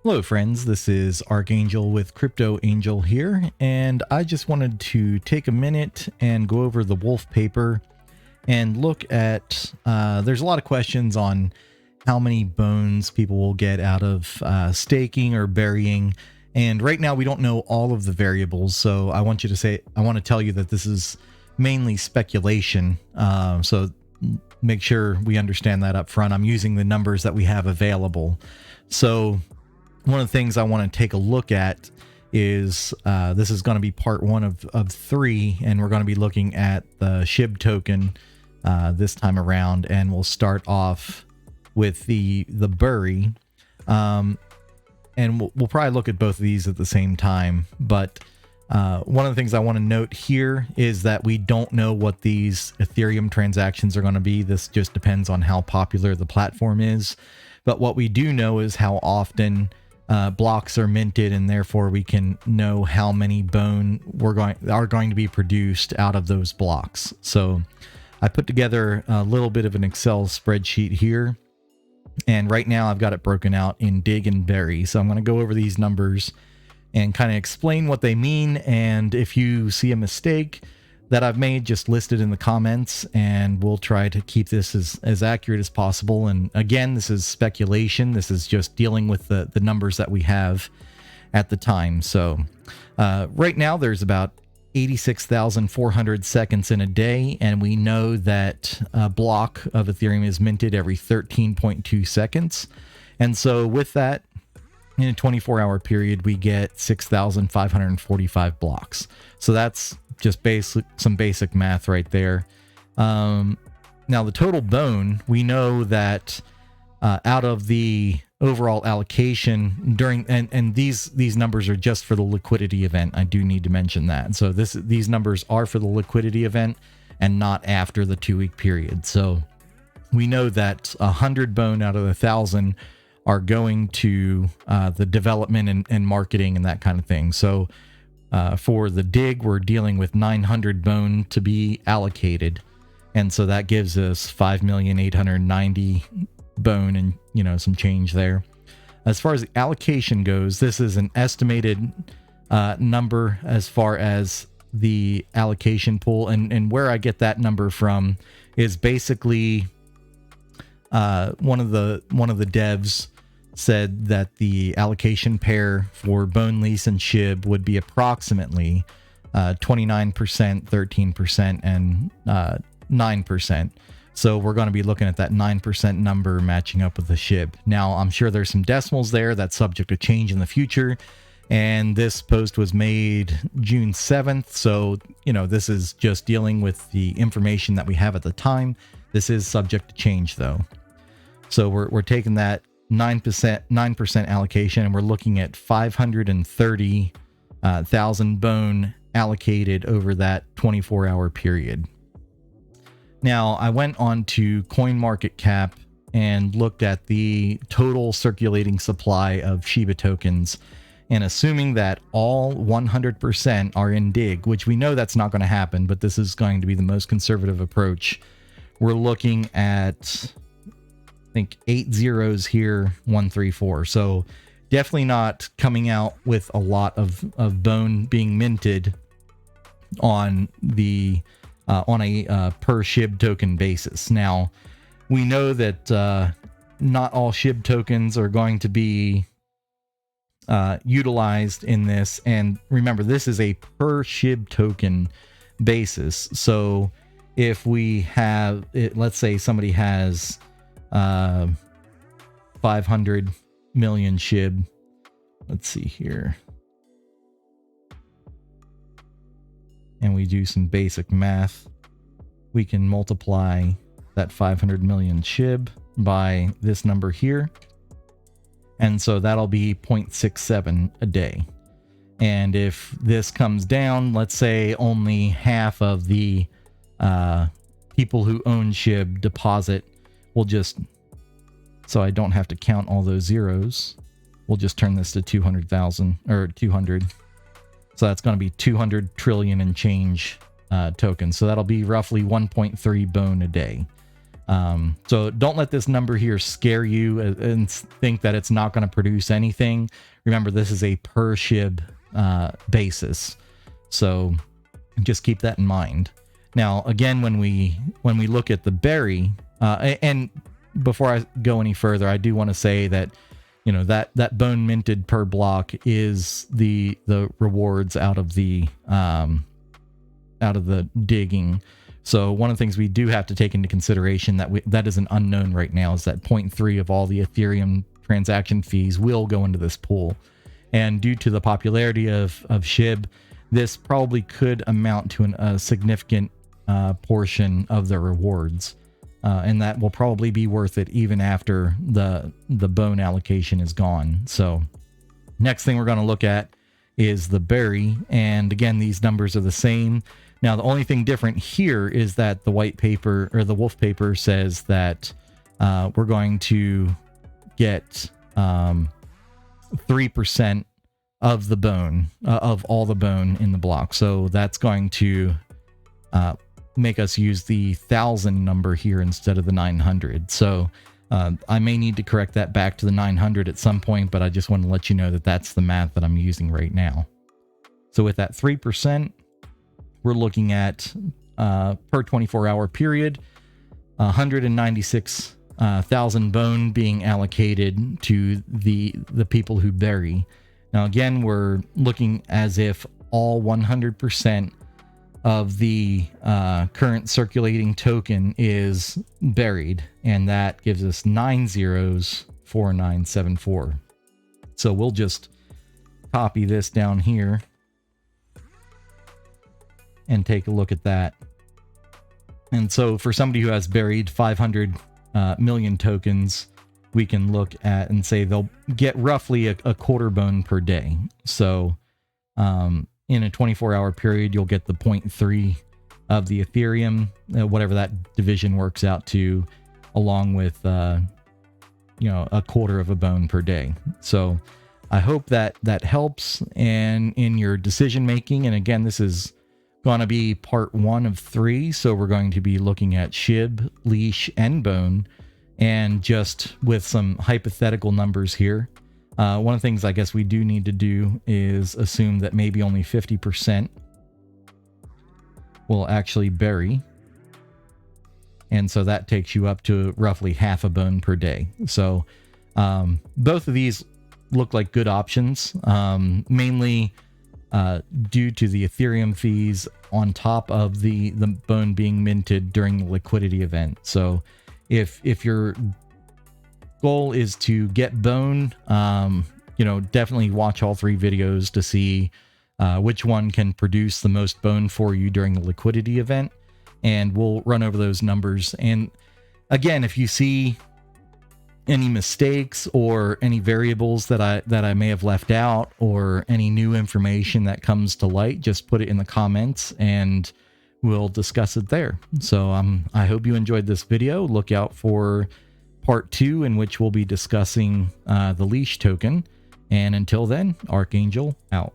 Hello friends, this is Archangel with Crypto Angel here, and I just wanted to take a minute and go over the Wolf paper and look at, there's a lot of questions on how many bones people will get out of staking or burying, and right now we don't know all of the variables, so I want to tell you that this is mainly speculation, so make sure we understand that up front. I'm using the numbers that we have available. So one of the things I want to take a look at is this is going to be part one of three, and we're going to be looking at the SHIB token this time around, and we'll start off with the bury, and we'll probably look at both of these at the same time. But one of the things I want to note here is that we don't know what these Ethereum transactions are going to be. This just depends on how popular the platform is. But what we do know is how often blocks are minted, and therefore we can know how many bone are going to be produced out of those blocks. So I put together a little bit of an Excel spreadsheet here, and right now I've got it broken out in dig and bury. So I'm going to go over these numbers and kind of explain what they mean, and if you see a mistake that I've made, just list it in the comments, and we'll try to keep this as accurate as possible. And again, this is speculation. This is just dealing with the numbers that we have at the time. So right now there's about 86,400 seconds in a day, and we know that a block of Ethereum is minted every 13.2 seconds. And so with that, in a 24-hour period, we get 6,545 blocks. So that's just some basic math right there. Now the total bone, we know that out of the overall allocation during, and these numbers are just for the liquidity event. I do need to mention that. So these numbers are for the liquidity event and not after the 2-week period. So we know that 100 bone out of 1,000 are going to the development and marketing and that kind of thing. So for the dig, we're dealing with 900 bone to be allocated, and so that gives us 5,890,000 bone and some change there. As far as the allocation goes, this is an estimated number as far as the allocation pool, and where I get that number from is basically one of the devs said that the allocation pair for Bone Lease and SHIB would be approximately 29%, 13%, and 9%. So we're going to be looking at that 9% number matching up with the SHIB. Now, I'm sure there's some decimals there that's subject to change in the future, and this post was made June 7th. So, this is just dealing with the information that we have at the time. This is subject to change, though. So we're taking that 9% allocation, and we're looking at 530,000 bone allocated over that 24-hour period. Now, I went on to CoinMarketCap and looked at the total circulating supply of Shiba tokens, and assuming that all 100% are in dig, which we know that's not going to happen, but this is going to be the most conservative approach, we're looking at, I think, 8 zeros here, 134. So definitely not coming out with a lot of bone being minted on the on a per SHIB token basis. Now, we know that not all SHIB tokens are going to be utilized in this, and remember, this is a per SHIB token basis. So if we have it, let's say somebody has 500 million SHIB. Let's see here. And we do some basic math. We can multiply that 500 million SHIB by this number here. And so that'll be 0.67 a day. And if this comes down, let's say only half of the people who own SHIB deposit, we'll just, so I don't have to count all those zeros, we'll just turn this to 200,000 or 200. So that's going to be 200 trillion and change tokens. So that'll be roughly 1.3 bone a day. So don't let this number here scare you and think that it's not going to produce anything. Remember, this is a per SHIB basis. So just keep that in mind. Now, again, when we look at the berry, and before I go any further, I do want to say that, you know, that bone minted per block is the rewards out of the digging. So one of the things we do have to take into consideration that is an unknown right now is that 0.3 of all the Ethereum transaction fees will go into this pool. And due to the popularity of SHIB, this probably could amount to a significant portion of the rewards. And that will probably be worth it even after the bone allocation is gone. So next thing we're going to look at is the berry. And again, these numbers are the same. Now, the only thing different here is that the white paper or the wolf paper says that we're going to get 3% of the bone, of all the bone in the block. So that's going to make us use the 1,000 number here instead of the 900. So I may need to correct that back to the 900 at some point, but I just want to let you know that that's the math that I'm using right now. So with that 3%, we're looking at per 24-hour period, 196,000 bone being allocated to the people who bury. Now, again, we're looking as if all 100% of the current circulating token is buried, and that gives us 904974. So we'll just copy this down here and take a look at that. And so for somebody who has buried 500 million tokens, we can look at and say they'll get roughly a quarter bone per day. So in a 24-hour period, you'll get the 0.3 of the Ethereum, whatever that division works out to, along with a quarter of a bone per day. So I hope that helps and in your decision making. And again, this is going to be part 1 of 3. So we're going to be looking at SHIB, leash, and bone, and just with some hypothetical numbers here. One of the things I guess we do need to do is assume that maybe only 50% will actually bury. And so that takes you up to roughly half a bone per day. So both of these look like good options, mainly due to the Ethereum fees on top of the bone being minted during the liquidity event. So if your goal is to get bone, definitely watch all 3 videos to see which one can produce the most bone for you during the liquidity event. And we'll run over those numbers. And again, if you see any mistakes or any variables that I may have left out, or any new information that comes to light, just put it in the comments and we'll discuss it there. So I hope you enjoyed this video. Look out for part 2, in which we'll be discussing the leash token. And until then, Archangel out.